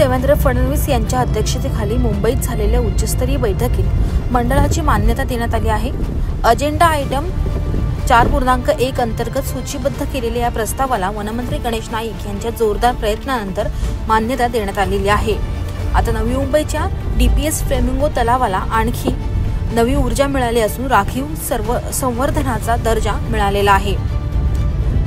देवेंद्र फडणवीस यांच्या अध्यक्षतेखाली मुंबईत झालेल्या उच्चस्तरीय बैठकीत मंडळाची मान्यता देण्यात आली आहे। अजेंडा आयटम 4.1 अंतर्गत सूचीबद्ध केलेल्या या प्रस्तावाला वनमंत्री गणेश नाईक यांच्या जोरदार प्रयत्नानंतर मान्यता देण्यात आलेली आहे। आता नवी मुंबईच्या डीपीएस फ्लेमिंगो तलावाला आणखी नवी ऊर्जा मिळाली असून राखीव संवर्धनाचा दर्जा मिळालेला आहे।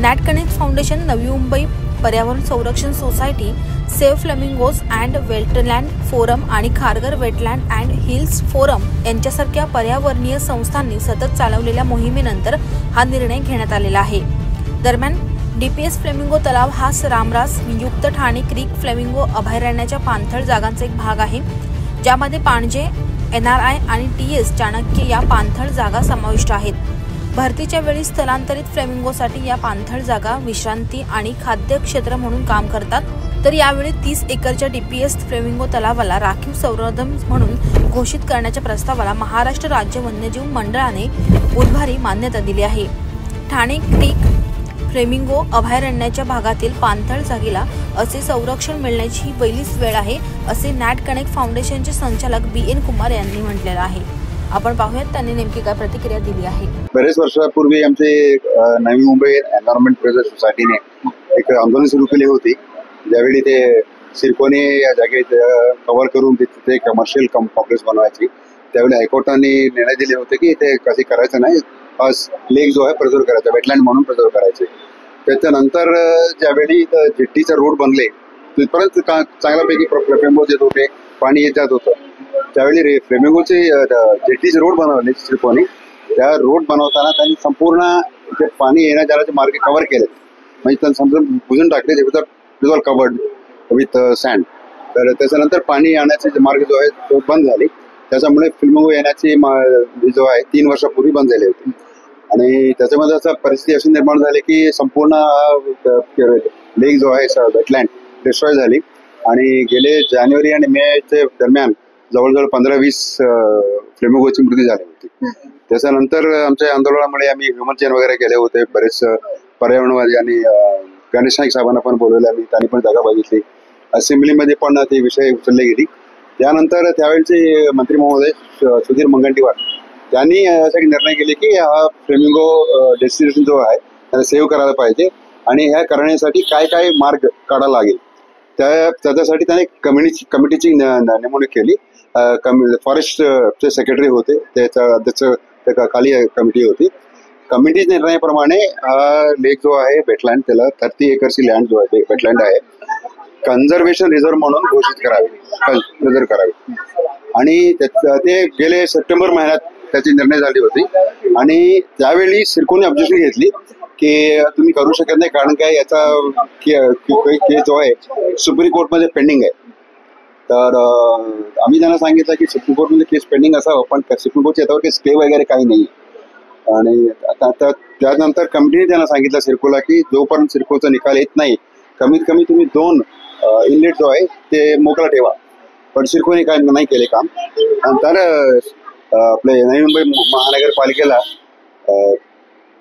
NAAT connect foundation, Navi Mumbai पर्यावरण संरक्षण society, save flamingos and wetland forum आणि Kharghar wetland and hills forum यांच्यासारख्या पर्यावरणीय संस्थांनी सतत चालवलेल्या मोहिमेनंतर हा निर्णय घेण्यात आलेला आहे। दरम्यान डीपीएस फ्लेमिंगो तलाव हा रामरास युक्त ठाणे क्रीक फ्लेमिंगो अभयारण्याच्या पाणथळ जागांचा एक भाग आहे, ज्यामध्ये पाणजे, एनआरआय आणि टीएस चाणक्य या पाणथळ जागा समाविष्ट आहेत। भरतीच्या वेळी स्थलांतरित फ्लेमिंगोसाठी या पाणथळ जागा विश्रांती आणि खाद्य क्षेत्र म्हणून काम करतात, तर यावेळी 30 एकरच्या डीपीएस फ्लेमिंगो तलावाला राखीव संवर्धन म्हणून घोषित करण्याच्या प्रस्तावाला महाराष्ट्र राज्य वन्यजीव मंडळाने बुधवारी मान्यता दिली आहे। ठाणे क्रीक फ्लेमिंगो अभयारण्याच्या भागातील पाणथळ जागेला असे संरक्षण मिळण्याची ही पहिलीच वेळ आहे, असे नॅट कनेक्ट फाउंडेशनचे संचालक BN कुमार यांनी म्हटलेलं आहे। आपण पाहूयात त्यांनी नेमकी काय प्रतिक्रिया दिली आहे। बरेच वर्षापूर्वी आमचे नवी मुंबई एन्व्हायरमेंट प्रिझर्वेशन सोसायटीने एक आंदोलन सुरू केले होते, ज्यावेळी ते सिरकोने या जागेत कव्हर करून तिथे कमर्शियल कॉम्प्लेक्स बनवायची। त्यावेळी हायकोर्टाने निर्णय दिले होते की ते कधी करायचं नाही, लेक जो आहे प्रिझर्व करायचा, वेटलँड म्हणून प्रिझर्व करायचे। त्याच्यानंतर ज्यावेळी जेट्टीचा रोड बनले, तिथपर्यंत चांगल्यापैकी फ्लेमिंगो येत होते, पाणी येत जात होतं। त्यावेळी फ्लेमिंगोचे जेट्टीचे रोड बनवले सिरकोने, त्या रोड बनवताना त्यांनी संपूर्ण इथे पाणी येण्या जाण्याचे मार्ग कव्हर केले, म्हणजे त्यांनी समजून बुजून टाकले, विथ कवर्ड विथ सँड। तर त्याच्यानंतर पाणी येण्याचे मार्ग जो आहे तो बंद झाले, त्याच्यामुळे फ्लेमिंगो येण्याची जो आहे 3 वर्षापूर्वी बंद झाले होते। आणि त्याच्यामध्ये असं परिस्थिती अशी निर्माण झाली की संपूर्ण लेक जो आहे वेटलँड डिस्ट्रॉय झाली आणि गेले जानेवारी आणि मेच्या दरम्यान जवळजवळ 15-20 फ्लेमिंगोची मृत्यू झाली होती। त्याच्यानंतर आमच्या आंदोलनामुळे आम्ही ह्युमन चेन वगैरे केले होते, बरेच पर्यावरणवादी आणि गणेश नाईक साहेबांना पण बोलवले आम्ही, त्यांनी पण जागा बघितली, असेंब्लीमध्ये पण ते विषय उचलले गेली। त्यानंतर त्यावेळेचे मंत्री महोदय सुधीर मुनगंटीवार त्यांनी असे निर्णय केले की हा फ्लेमिंगो डेस्टिनेशन जो आहे त्याला सेव्ह करायला पाहिजे आणि ह्या करण्यासाठी काय काय मार्ग काढायला लागेल, त्याच्यासाठी त्याने कमिटीची नेमणूक केली। फॉरेस्टचे सेक्रेटरी होते, त्याच्या अध्यक्ष खाली कमिटी होती। कमिटी निर्णयाप्रमाणे हा लेक जो आहे वेटलँड, त्याला 30 एकरची लँड जो आहे वेटलँड आहे, कन्झर्वेशन रिझर्व्ह म्हणून घोषित करावी आणि ते गेले सप्टेंबर महिन्यात त्याची निर्णय झाली होती। आणि त्यावेळी सिरकोने ऑब्जेक्शन घेतली की तुम्ही करू शकत नाही, कारण काय याचा केस जो आहे सुप्रीम कोर्टमध्ये पेंडिंग आहे। तर आम्ही त्यांना सांगितलं की सुप्रीम कोर्टमध्ये केस पेंडिंग असावं, पण सुप्रीम कोर्टच्या याच्यावर काही स्टे वगैरे काही नाही। आणि त्यानंतर कमिटीने त्यांना सांगितलं सिरकोला की जोपर्यंत सिरकोचा निकाल येत नाही, कमीत कमी तुम्ही 2 इनलेट जो आहे ते मोकळा ठेवा, पण सिरकोने काय नाही केले काम। नंतर आपले नवी मुंबई महानगरपालिकेला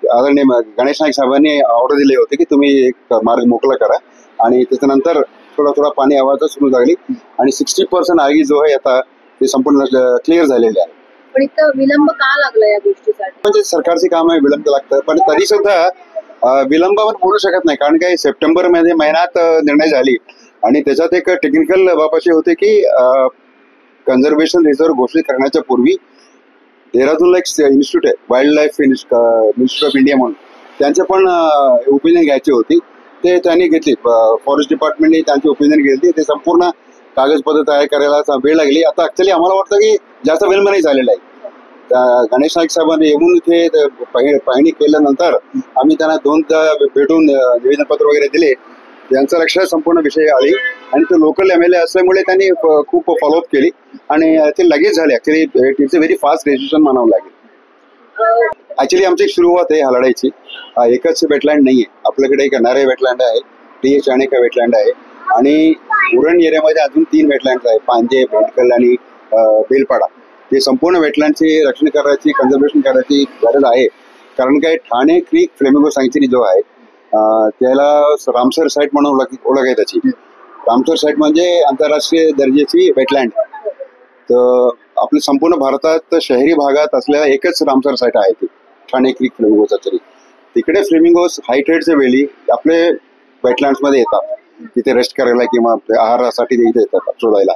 आदरणीय गणेश नाईक साहेबांनी ऑर्डर दिले होते की तुम्ही एक मार्ग मोकळा करा, आणि त्याच्यानंतर थोडा पाणी आवाज सुरू झाली आणि 60% आगी जो आहे आता ते संपूर्ण क्लिअर झालेले आहे। पण इथं विलंब का लागला या गोष्टीसाठी? म्हणजे सरकारचे काम आहे, विलंब लागतं, पण तरी सुद्धा विलंबावर बोलू शकत नाही, कारण काही सप्टेंबर महिन्यात निर्णय झाली आणि त्याच्यात एक टेक्निकल बाब अशी होते की कन्झर्वेशन रिझर्व्ह घोषित करण्याच्या पूर्वी देहरादूनला एक इन्स्टिट्यूट आहे, wild life institute of India म्हणून, त्यांचे पण ओपिनियन घ्यायची होती, ते त्यांनी घेतली। फॉरेस्ट डिपार्टमेंटने त्यांची ओपिनियन घेतली, ते संपूर्ण कागदपत्र तयार करायला वेळ लागली। आता ऍक्च्युली आम्हाला वाटतं की जास्त विलंब नाही झालेला आहे। गणेश नाईक साहेबांनी येऊन इथे पाहणी केल्यानंतर आम्ही त्यांना 2दा भेटून निवेदनपत्र वगैरे दिले, त्यांच्या लक्षात संपूर्ण विषय आले आणि तो लोकल MLA असल्यामुळे त्यांनी खूप फॉलोअप केली आणि ते लगेच झाले। Actually it's a very fast decision म्हणावं लागेल। ऍक्च्युली आमची लढाईची हा लढाईची एकच वेटलँड नाही आहे, आपल्याकडे एक एनआरआय वेटलँड आहे, टीएस चाणक्य वेटलँड आहे आणि उरण एरियामध्ये अजून 3 वेटलँड आहे, पांजे, भेंडकल आणि बेलपाडा। ते संपूर्ण वेटलँडचे रक्षण करायची, कन्झर्वेशन करायची गरज आहे, कारण काय ठाणे क्रीक फ्लेमिंगो सँक्च्युरी जो आहे त्याला रामसर साईट म्हणून ओळख आहे त्याची। रामसर साईट म्हणजे आंतरराष्ट्रीय दर्जाची वेटलँड. तर आपल्या संपूर्ण भारतात शहरी भागात असलेला एकच रामसर साईट आहे ती, ठाणे क्रीक फ्लेमिंगोचा तरी. तिकडे फ्लेमिंगोज हायटाईडच्या वेळी आपले वेटलँड्समध्ये येतात, तिथे रेस्ट करायला किंवा आहारासाठी ते इथे येतात शोधायला.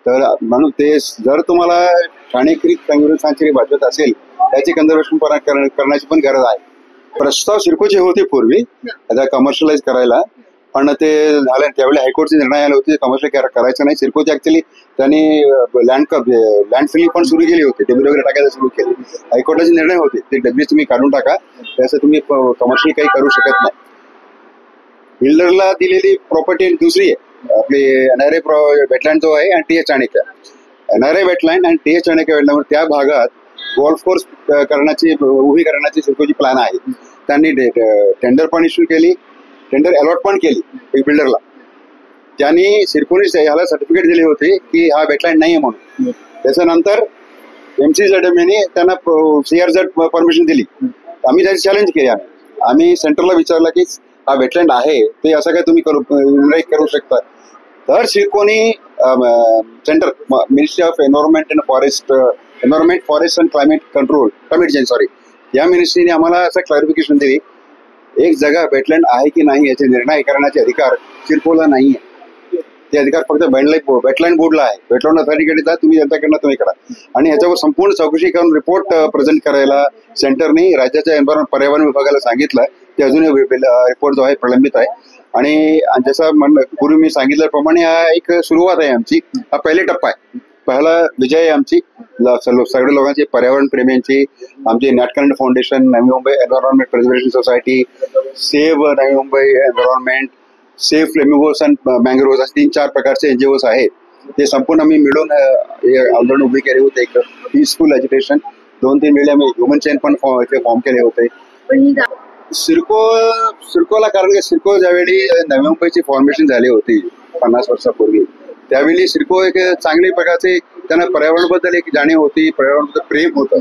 तर म्हणून ते जर तुम्हाला ठाणे क्रीक फ्लेमिंगो सँच्युरी वाचवत असेल त्याची कन्झर्वेशन करण्याची पण गरज आहे. प्रस्ताव सिडकोचे होते पूर्वी आता कमर्शियलाइज करायला, पण ते झालं त्यावेळी हायकोर्टचे निर्णय आले होते कमर्शियल करायचं नाही. सिडकोचे ऍक्च्युअली त्यांनी लँड फिलिंग पण सुरू केली होती, डब्ल्यू वगैरे टाकायला सुरू केली. हायकोर्टाचे निर्णय होते ते डब्ल्यू तुम्ही काढून टाका, त्याचं तुम्ही कमर्शियल काही करू शकत नाही. बिल्डरला दिलेली प्रॉपर्टी दुसरी आहे आपली NRA वेटलँड जो आहे आणि TH चाणक्य. NRA वेटलँड आणि TH चाणक्य वेटलँड त्या भागात गोल्फ कोर्स उभी करण्याची सिडकोची प्लॅन आहे. त्यांनी टेंडर पण इश्यू केली, टेंडर अलॉट पण केली एक बिल्डरला. त्यांनी सिडकोने ह्याला सर्टिफिकेट दिले होते की हा वेटलँड नाही आहे म्हणून. त्याच्यानंतर MCZMने त्यांना CRZ परमिशन दिली. आम्ही त्याची चॅलेंज केली. आम्ही सेंटरला विचारलं की हा वेटलँड आहे ते असं काय तुम्ही करू शकता. तर सिडकोने centre ministry of environment forest and climate control या मिनिस्ट्रीने आम्हाला असं क्लॅरिफिकेशन दिली, एक जागा वेटलँड आहे की नाही याचे निर्णय करण्याचे अधिकार सिडकोला नाही आहे. ते अधिकार फक्त वेटलँड बोर्डला आहे. वेटलँड अथॉरिटीकडे जा, तुम्ही जनताकडनं तुम्ही करा. आणि ह्याच्यावर संपूर्ण चौकशी करून रिपोर्ट प्रेझेंट करायला सेंटरने राज्याच्या पर्यावरण विभागाला सांगितलं. ते अजूनही रिपोर्ट जो आहे प्रलंबित आहे. आणि जसं पूर्वी मी सांगितल्याप्रमाणे हा एक सुरुवात आहे आमची, हा पहिले टप्पा आहे, पहिला विजय आहे आमची सगळ्या लोकांची, पर्यावरण प्रेमींची. आमची NatConnect foundation, Navi Mumbai environment preservation society, save Navi Mumbai environment, save flamingos and mangroves असे 3-4 प्रकारचे NGOs आहेत. ते संपूर्ण आम्ही मिळून आंदोलन उभी केले होते. एक पीसफुल एज्युकेशन 2-3 वेळी आम्ही ह्युमन चेन पण फॉर्म केले होते. सिडकोला कारण की सिडको ज्यावेळी नवी मुंबईची फॉर्मेशन झाली होती 50 वर्षापूर्वी, त्यावेळी सिडको एक चांगली प्रकारचे त्यांना पर्यावरणाबद्दल एक जाणीव होती, पर्यावरणाबद्दल प्रेम होतं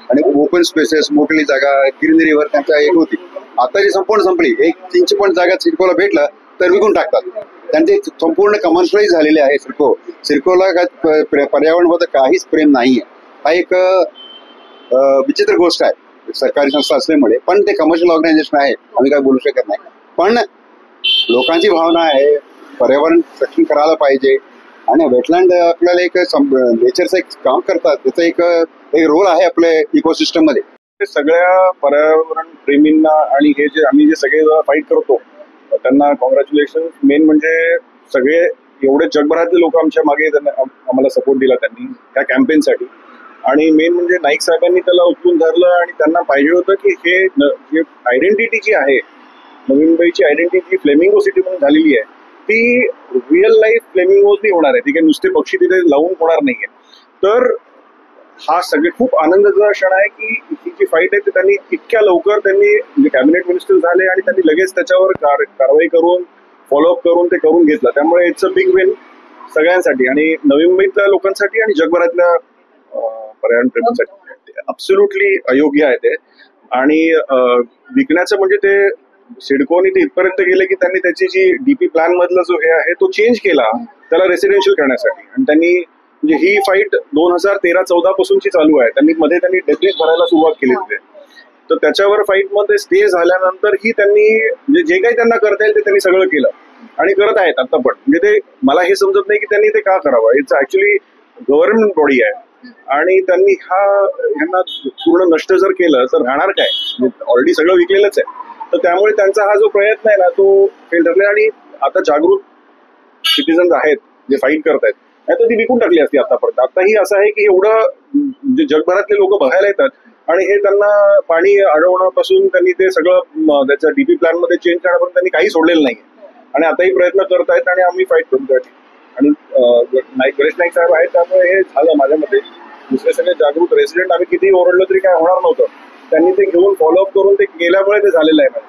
आणि ओपन स्पेसेस, मोकळी जागा, ग्रीनरीवर त्यांच्या एक होती. आता जी संपूर्ण संपली, 1 इंच पण जागा सिडकोला भेटला तर विकून टाकतात. त्यांचे संपूर्ण कमर्शियलाइज झालेले आहे सिडकोला पर्यावरणाबद्दल काहीच प्रेम नाहीये. हा एक विचित्र गोष्ट आहे सरकारी संस्था असल्यामुळे, पण ते कमर्शियल ऑर्गनायझेशन आहे, आम्ही काय बोलू शकत नाही. पण लोकांची भावना आहे पर्यावरण रक्षण करायला पाहिजे आणि वेटलँड आपल्याला एक नेचरचं एक काम करतात, त्याचा एक रोल आहे आपल्या इकोसिस्टम मध्ये. सगळ्या पर्यावरण प्रेमींना आणि हे जे आम्ही जे सगळे फाईट करतो त्यांना कॉंग्रॅच्युलेशन. मेन म्हणजे सगळे एवढे जगभरातले लोक आमच्या मागे आम्हाला सपोर्ट दिला त्यांनी त्या कॅम्पेनसाठी. आणि मेन म्हणजे नाईक साहेबांनी त्याला उचलून धरलं आणि त्यांना पाहिजे होतं की हे आयडेंटिटी जी आहे नवी मुंबईची आयडेंटिटी फ्लेमिंगो सिटी म्हणून झालेली आहे ती रिअल लाईफ फ्लेमिंगोजनी होणार आहे. ती काही नुसते पक्षी तिथे लावून होणार नाहीये. तर हा सगळे खूप आनंदाचा क्षण आहे की ही जी फाईट आहे ते त्यांनी इतक्या लवकर त्यांनी म्हणजे कॅबिनेट मिनिस्टर झाले आणि त्यांनी लगेच त्याच्यावर कारवाई करून फॉलोअप करून ते करून घेतलं. त्यामुळे इट्स अ बिग विन सगळ्यांसाठी आणि नवी मुंबईतल्या लोकांसाठी आणि जगभरातल्या पर्यावरण प्रेमींसाठी. अब्सोल्युटली अयोग्य आहे ते. आणि विकण्याचं म्हणजे ते सिडकोने ते इथपर्यंत गेले की त्यांनी त्याची जी DP प्लॅन मधला जो हे आहे तो चेंज केला त्याला रेसिडेन्शियल करण्यासाठी. आणि त्यांनी म्हणजे ही फाईट 2013-14 पासूनची चालू आहे. त्यांनी डेब्रिज भरायला सुरुवात केली होती. तर त्याच्यावर फाईट मध्ये स्टे झाल्यानंतर ही त्यांनी म्हणजे जे काही त्यांना करता येईल ते त्यांनी सगळं केलं आणि करत आहेत आता पण. म्हणजे ते मला हे समजत नाही की त्यांनी ते का करावं. इट्स ऍक्च्युली गव्हर्नमेंट बॉडी आहे आणि त्यांनी ह्यांना पूर्ण नष्ट जर केलं तर राहणार काय. ऑलरेडी सगळं विकलेलंच आहे. तर त्यामुळे त्यांचा हा जो प्रयत्न आहे ना तो फेल ठरला. आणि आता जागृत सिटीजन्स आहेत जे फाईट करतायत नाही तर ती विकून टाकली असती आतापर्यंत. आताही असं आहे की एवढं म्हणजे जगभरातले लोक बघायला येतात आणि हे त्यांना पाणी अडवण्यापासून त्यांनी ते सगळं त्याच्या DP प्लॅन मध्ये चेंज करण्यापर्यंत त्यांनी काही सोडलेलं नाही. आणि आताही प्रयत्न करतायत आणि आम्ही फाईट करू त्यासाठी. आणि गणेश नाईक साहेब आहेत त्यामुळे हे झालं माझ्या मते. दुसरे सगळे जागृत रेसिडेंट आम्ही किती ओरडलं तरी काय होणार नव्हतं. त्यांनी ते घेऊन फॉलोअप करून ते केल्यामुळे ते झालेलं आहे.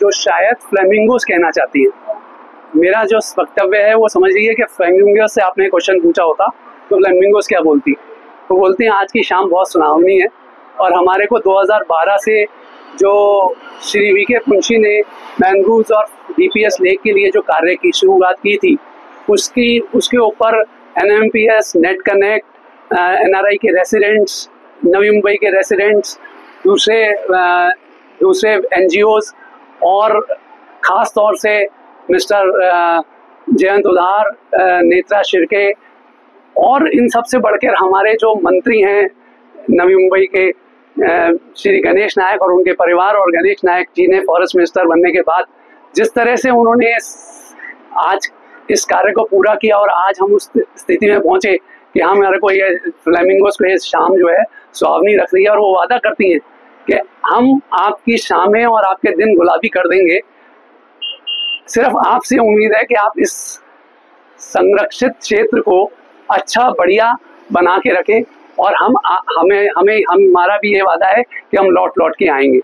जो शायद फ्लेमिंगोज कहना चाहती है, मेरा जो वक्तव्य है वो समझ लीजिए कि फ्लेमिंगोज से आपने क्वेश्चन पूछा होता तो फ्लेमिंगोज क्या बोलती, तो बोलती हैं आज की शाम बहुत सुहावनी है और हमारे को 2012 से जो श्री VK मुंशी ने मैंग्रोव्स और DPS लेक के लिए जो कार्य की शुरुआत की थी उसके ऊपर NMPS, नेट कनेक्ट, NRI के रेसिडेंट्स, नवी मुंबई के रेसिडेंट्स, दूसरे NGOs और ख़ास तौर से मिस्टर जयंत उधार, नेत्रा शिर्के और इन सब से बढ़कर हमारे जो मंत्री हैं नवी मुंबई के, श्री गणेश नायक और उनके परिवार, और गणेश नायक जी ने फॉरेस्ट मिनिस्टर बनने के बाद जिस तरह से उन्होंने आज इस कार्य को पूरा किया और आज हम उस स्थिति में पहुंचे कि हमारे को ये फ्लेमिंगोस को ये शाम जो है सुहावनी रख रही है, और वो वादा करती हैं कि हम आपकी शामें और आपके दिन गुलाबी कर देंगे। सिर्फ आपसे उम्मीद है कि आप इस संरक्षित क्षेत्र को अच्छा बढ़िया बना के रखें, और हमारा भी ये वादा है कि हम लौट के आएंगे।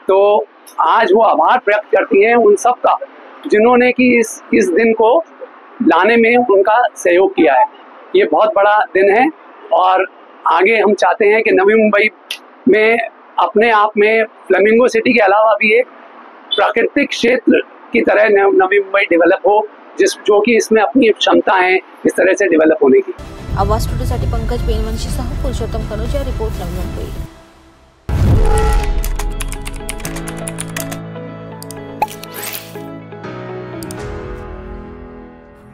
तो आज वो आभार व्यक्त करती हैं उन सब का जिन्होंने कि इस दिन को लाने में उनका सहयोग किया है। ये बहुत बड़ा दिन है, और आगे हम चाहते हैं कि नवी मुंबई में अपने आप में फ्लेमिंगो सिटी के अलावा भी एक प्राकृतिक क्षेत्र की तरह नवी मुंबई डेवलप हो, जो कि इसमें अपनी क्षमता है इस तरह से डेवलप होने की। आवाज स्टुडिओसाठी पंकज बेनवंशीसह पुरुषोत्तम कनोजिया, रिपोर्ट नवी मुंबई।